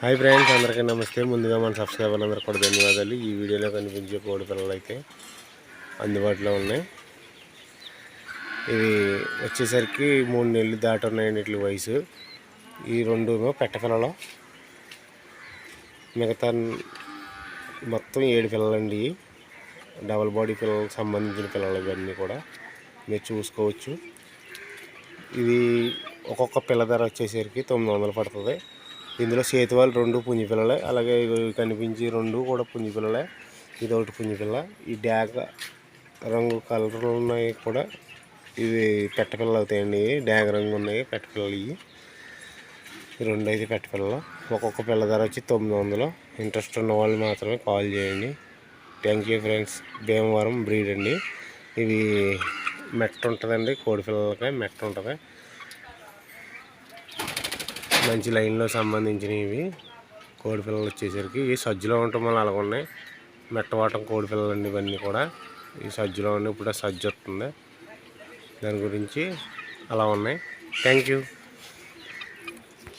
Hi friends, అందరికీ నమస్తే. ముందుగా మన సబ్స్క్రైబర్లందరికీ కూడా ధన్యవాదాలు. ఈ వీడియోలో కనిపించే కోడి పిల్లలు అయితే అందుబాటులో ఉన్నాయి. ఇవి వచ్చేసరికి 3 నెలలు దాటి ఉన్నాయండి వీటి వయసు. ఈ 2 పెట్ట పిల్లలు, మిగతా మొత్తం 7 పిల్లలండి. డబల్ బాడీ పిల్లలకు సంబంధించిన పిల్లలు ఇవన్నీ కూడా మీరు చూసుకోవచ్చు. ఇది ఒక్కొక్క పిల్ల ధర వచ్చేసరికి 900 పడుతుంది. ఇందులో చేతివాళ్ళు 2 పుంజి పిల్లలే, అలాగే కనిపించి 2 కూడా పుంజి పిల్లలే. ఇది ఒకటి పుంజి పిల్ల. ఈ డాగ రంగు కలర్లు ఉన్నాయి కూడా, ఇవి పెట్ట పిల్లలు అవుతాయండి. డాగ రంగు ఉన్నాయి పెట్ట పిల్లలు. ఇవి 2 అయితే పెట్ట పిల్లలు. ఒక్కొక్క పిల్ల ధర వచ్చి 900. ఇంట్రెస్ట్ ఉన్న వాళ్ళు మాత్రమే కాల్ చేయండి. Thank you friends. Bhimavaram breed అండి. ఇవి మెట్ట ఉంటుందండి, కోడి పిల్లలకి మెట్ట ఉంటుంది. మంచి లైన్లో సంబంధించినవి కోడి పిల్లలు వచ్చేసరికి ఈ సజ్జలో ఉండటం వల్ల అలాగ ఉన్నాయి. మెట్టవాటం కోడి పిల్లలు అండి ఇవన్నీ కూడా. ఈ సజ్జలో ఉన్నాయి. ఇప్పుడు సజ్జ వస్తుంది, దాని గురించి అలా ఉన్నాయి. Thank you.